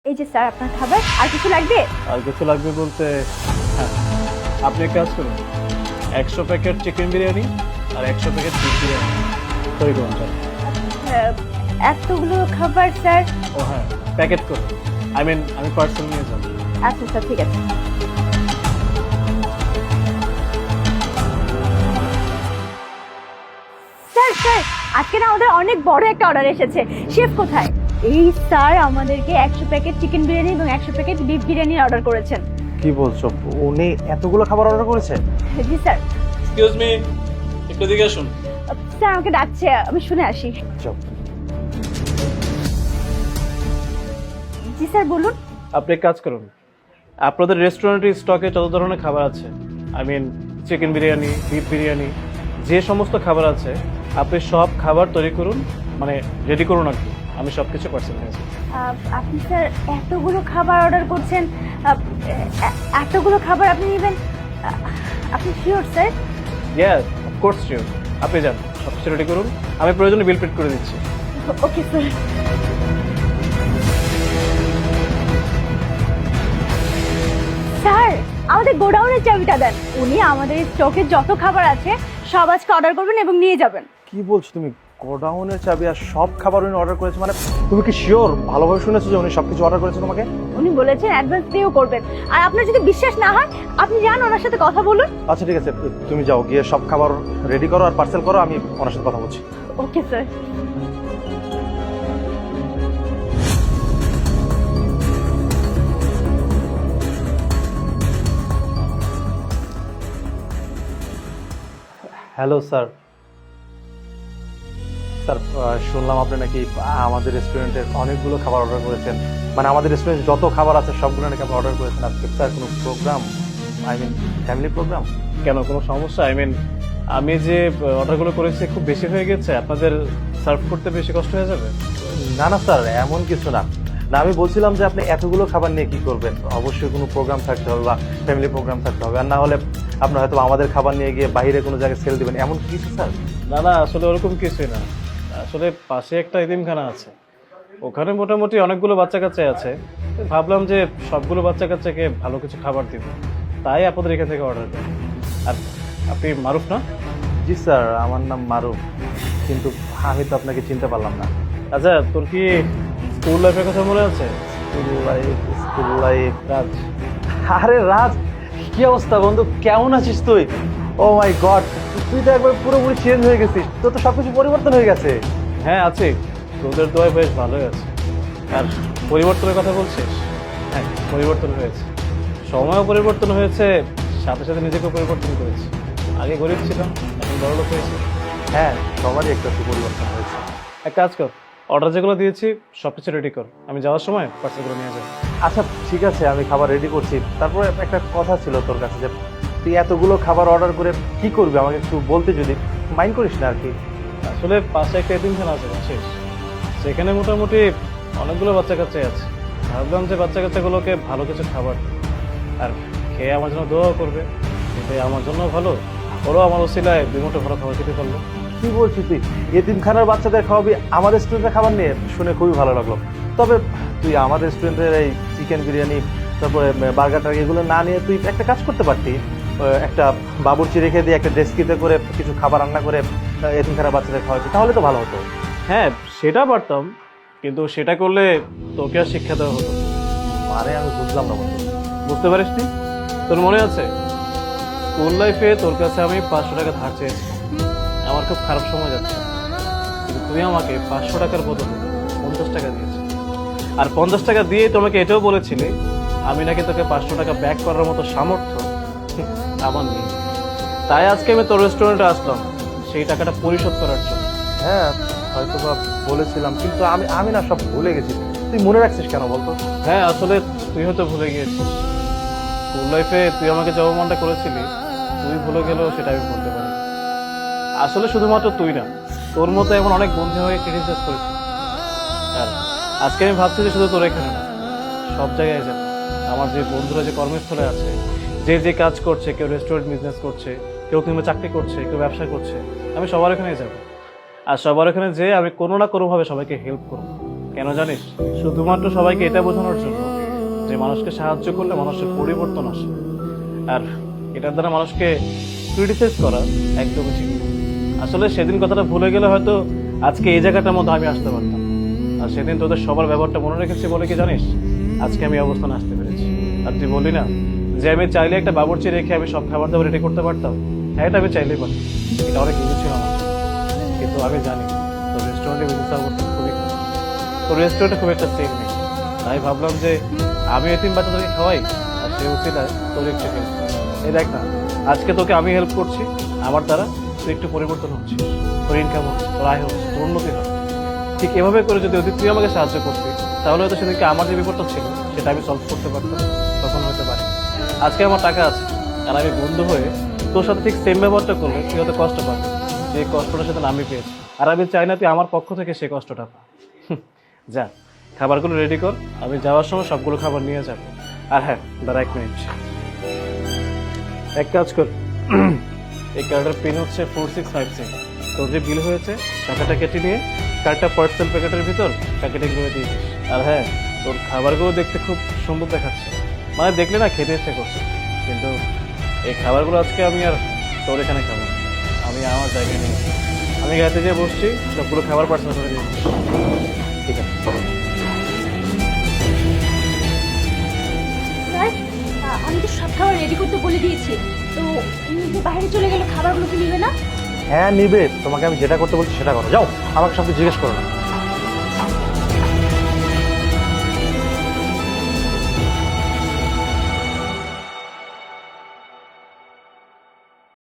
এই যে স্যার আপনার খাবার, আর কিছু লাগবে? আর কিছু লাগবে বলতে হ্যাঁ, আপনি এক কাজ করুন, 100 প্যাকেট চিকেন বিরিয়ানি আর 100 প্যাকেট বিফ বিরিয়ানি তৈরি করুন স্যার। এতগুলো খাবার স্যার? ও হ্যাঁ, প্যাকেট করুন, আমি পার্সেল নিয়ে যাবো। আচ্ছা স্যার, ঠিক আছে। স্যার স্যার, আজকে না আমাদের অনেক বড় একটা অর্ডার এসেছে। শেফ কোথায়? এই স্যার আমাদেরকে 100 প্যাকেট চিকেন বিরিয়ানি এবং 100 প্যাকেট বিফ বিরিয়ানি অর্ডার করেছেন। কি বলছো? উনি এতগুলো খাবার অর্ডার করেছে? জি স্যার। এক্সকিউজ মি, একটু দিকে আসুন। স্যার আমাকে ডাকছে, আমি শুনে আসি। চল। জি স্যার, বলুন। আপনি এক কাজ করুন, আপনাদের রেস্টুরেন্টের স্টকে যত ধরনের খাবার আছে, চিকেন বিরিয়ানি, বিফ বিরিয়ানি, যে সমস্ত খাবার আছে আপনি সব খাবার তৈরি করুন, রেডি করুন আর কি। আমি সব কিছু পার্সেল নিয়ে যাবো। আপনি স্যার এতগুলো খাবার অর্ডার করছেন, এতগুলো খাবার আপনি নেবেন? আপনি sure sir? Yes, of course sure. আপনি যান, সব কিছু রেডি করুন, আমি প্রয়োজনে বিল পেড করে দিচ্ছি। Okay sir. স্যার আমাদের গোডাউনের চাবিটা দেন। উনি আমাদের স্টকে যত খাবার আছে সব আজকে অর্ডার করবেন এবং নিয়ে যাবেন। কি বলছো তুমি? গোডাউনের চাবি আর সব খাবার উনি অর্ডার করেছে? মানে তুমি কি শিওর? ভালোভাবে শুনেছো যে উনি সবকিছু অর্ডার করেছে তোমাকে? উনি বলেছেন অ্যাডভান্স পেও করবেন। আর আপনার যদি বিশ্বাস না হয় আপনি যান ওনার সাথে কথা বলুন। আচ্ছা ঠিক আছে, তুমি যাও, গিয়ে সব খাবার রেডি করো আর পার্সেল করো, আমি ওনার সাথে কথা বলছি। Okay sir. Hello sir. Sir শুনলাম আপনি নাকি আমাদের রেস্টুরেন্টের অনেকগুলো খাবার অর্ডার করেছেন। মানে আমাদের রেস্টুরেন্টে যত খাবার আছে সবগুলো নাকি আপনি অর্ডার করেছেন আজকে। স্যার কোনো প্রোগ্রাম, ফ্যামিলি প্রোগ্রাম? কেন, কোনো সমস্যা? আমি যে অর্ডারগুলো করেছি খুব বেশি হয়ে গেছে, আপনাদের সার্ভ করতে বেশি কষ্ট হয়ে যাবে? না না স্যার, এমন কিছু না। না, আমি বলছিলাম যে আপনি এতগুলো খাবার নিয়ে কি করবেন? অবশ্যই কোনো প্রোগ্রাম থাকতে হবে বা ফ্যামিলি প্রোগ্রাম থাকতে হবে, আর না হলে আপনার হয়তো আমাদের খাবার নিয়ে গিয়ে বাইরে কোনো জায়গায় সেল দিবেন, এমন কিছু স্যার? না না, আসলে ওরকম কিছুই না। আসলে পাশে একটা এতিমখানা আছে, ওখানে মোটামুটি অনেকগুলো বাচ্চা কাচ্চা আছে। ভাবলাম যে সবগুলো বাচ্চা কাচ্চাকে ভালো কিছু খাবার দিব, তাই আপনাদের এখান থেকে অর্ডার করি। আর আপনি মারুফ না? জি স্যার, আমার নাম মারুফ, কিন্তু আমি তো আপনাকে চিনতে পারলাম না। আচ্ছা, তোর কি স্কুল লাইফের কথা মনে আছে? School life? রাজ। আরে রাজ, কি অবস্থা বন্ধু? কেমন আছিস তুই? ও মাই গড, তুই তো একবার পুরোপুরি চেঞ্জ হয়ে গেছিস, তোর তো সবকিছু পরিবর্তন হয়ে গেছে। হ্যাঁ আছি, তোদের দোয়ায় বেশ ভালোই আছে। আর পরিবর্তনের কথা বলছিস? হ্যাঁ, পরিবর্তন হয়েছে, সময়ও পরিবর্তন হয়েছে, সাথে সাথে নিজেকেও পরিবর্তন করেছি। আগে গরিব ছিলাম, এখন বড়লোক হয়েছি। হ্যাঁ, সবারই একটা পরিবর্তন হয়েছে। এক কাজ কর, অর্ডার যেগুলো দিয়েছি সব কিছু রেডি কর, আমি যাওয়ার সময় পার্সেলগুলো নিয়ে যাবো। আচ্ছা ঠিক আছে, আমি খাবার রেডি করছি। তারপরে একটা কথা ছিল তোর কাছে, যে তুই এতগুলো খাবার অর্ডার করে কি করবি আমাকে একটু বলতে, যদি মাইন্ড করিস না আর কি। আসলে পাশে একটা এতিমখানা আছে বুঝছিস, সেখানে মোটামুটি অনেকগুলো বাচ্চা কাচ্চাই আছে। ভাবলাম যে বাচ্চা কাচ্চাগুলোকে ভালো কিছু খাবার দিই। আর খেয়ে আমার জন্য দোয়াও করবে, এটাই আমার জন্য ভালো, ওরাও আমার ওসিলায় দুমুঠো ভালো খাবার খেতে পারলো। কি বলছিস তুই? এতিমখানার বাচ্চাদের খাওয়াবি আমাদের রেস্টুরেন্টের খাবার নিয়ে? শুনে খুবই ভালো লাগলো। তবে তুই আমাদের রেস্টুরেন্টের এই চিকেন বিরিয়ানি, তারপরে বার্গার এগুলো না নিয়ে তুই একটা কাজ করতে পারতি, একটা বাবুর্চি রেখে দিয়ে একটা ডেস্কিতে করে কিছু খাবার রান্না করে এতিমখানার বাচ্চাদের খাওয়াচ্ছি, তাহলে তো ভালো হতো। হ্যাঁ সেটা পারতাম, কিন্তু সেটা করলে তোকে আর শিক্ষা দেওয়া হতো। মানে আমি বুঝলাম না বন্ধু। বুঝতে পারিস নি? তোর মনে আছে স্কুল লাইফে তোর কাছে আমি 500 টাকা ধার চেয়েছি, আমার খুব খারাপ সময় যাচ্ছে, কিন্তু তুই আমাকে 500 টাকার বদলে 50 টাকা দিয়েছিস। আর 50 টাকা দিয়ে তোমাকে এটাও বলেছিলি আমি নাকি তোকে 500 টাকা ব্যাক করার মতো সামর্থ্য আমার নেই। তাই আজকে আমি তোর রেস্টুরেন্টে আসলাম সেই টাকাটা পরিশোধ করার জন্য। হ্যাঁ হয়তো বা বলেছিলাম, কিন্তু আমি না সব ভুলে গেছি। তুই মনে রাখছিস কেন বলতো? হ্যাঁ আসলে তুই হয়তো ভুলে গিয়েছিস, স্কুল লাইফে তুই আমাকে যে অপমানটা করেছিলি, তুই ভুলে গেলেও সেটা আমি বলতে পারি। আসলে শুধুমাত্র তুই না, তোর মতো এমন অনেক বন্ধু হয়ে ক্রিটিসাইজ করেছি। আর আজকে আমি ভাবছি যে শুধু তোর এখানে না, সব জায়গায় যাবো। আমার যে বন্ধুরা যে কর্মস্থলে আছে, যে যে কাজ করছে, কেউ রেস্টুরেন্ট বিজনেস করছে, কেউ কিংবা চাকরি করছে, কেউ ব্যবসা করছে, আমি সবার এখানে যাব। আর সবার এখানে যেয়ে আমি কোনো না কোনোভাবে সবাইকে হেল্প করবো। কেন জানিস? শুধুমাত্র সবাইকে এটা বোঝানোর জন্য যে মানুষকে সাহায্য করলে মানুষের পরিবর্তন আসে, আর এটার দ্বারা মানুষকে ক্রিটিসাইজ করা একদমই ঠিক না। আসলে সেদিন কথাটা ভুলে গেলে হয়তো আজকে এই জায়গাটার মধ্যে আমি আসতে পারতাম। আর সেদিন তোদের সবার ব্যাপারটা মনে রেখেছি বলে কি জানিস আজকে আমি এই অবস্থানে আসতে পেরেছি। আর তুই বললি না যে আমি চাইলে একটা বাবুর্চি রেখে আমি সব খাবার দাবার রেডি করতে পারতাম, হ্যাঁ এটা আমি চাইলেই পারি, এটা অনেক কিছু ছিল আমার জন্য। কিন্তু আমি জানি তোর রেস্টুরেন্টে বিজনেসের অবস্থা খুবই খারাপ, তোর রেস্টুরেন্টে খুব একটা সেল নেই। তাই ভাবলাম যে আমি এতিম বাচ্চাদেরকে খাওয়াই, আর সে উচিলায় তোর একটু হেল্প। এই দেখ না, আজকে তোকে আমি হেল্প করছি, আমার দ্বারা তুই একটু পরিবর্তন হচ্ছে, তোর ইনকাম হচ্ছে, তোর আয় হচ্ছে, তোর উন্নতি হচ্ছে। ঠিক এভাবে করে যদি তুই আমাকে সাহায্য করতি, তাহলে হয়তো সেদিনকে আমার যে বিপদটা ছিল সেটা আমি সলভ করতে পারতাম, তখন হতে পারে আজকে আমার টাকা আছে। আর আমি বন্ধু হয়ে তোর সাথে ঠিক সেম ব্যবহারটা করলে তুই হয়তো কষ্ট পাবি, যে কষ্টটা সেদিন আমি পেয়েছি। আর আমি চাই না তুই আমার পক্ষ থেকে সেই কষ্টটা পা। যা খাবারগুলো রেডি কর, আমি যাওয়ার সময় সবগুলো খাবার নিয়ে যাব। আর হ্যাঁ দাঁড়া 1 মিনিট, এক কাজ কর, এই কার্ডের পিন হচ্ছে 4656। তোর যে বিল হয়েছে টাকাটা কেটে নিয়ে কার্ডটা পার্সেল প্যাকেটের ভিতর প্যাকেটিং করে দিয়ে দিস। আর হ্যাঁ, তোর খাবারগুলো দেখতে খুব সুন্দর দেখাচ্ছে, মানে দেখলে না খেতে ইচ্ছে করছে, কিন্তু এই খাবারগুলো আজকে আমি আর তোর এখানে খাবো না। আমি আমার জায়গায় নিয়ে আমি গাড়িতে যেয়ে বসছি, সবগুলো খাবার পার্সেল করে দিয়ে দিস। ঠিক আছে। স্যার, আমি তো সব খাবার রেডি করতে বলে দিয়েছি, তো উনি যে বাইরে চলে গেল, খাবারগুলো কি নিবে না? হ্যাঁ নিবে, তোমাকে আমি যেটা করতে বলছি সেটা করো। যাও, আমাকে সবকে জিজ্ঞেস করো না।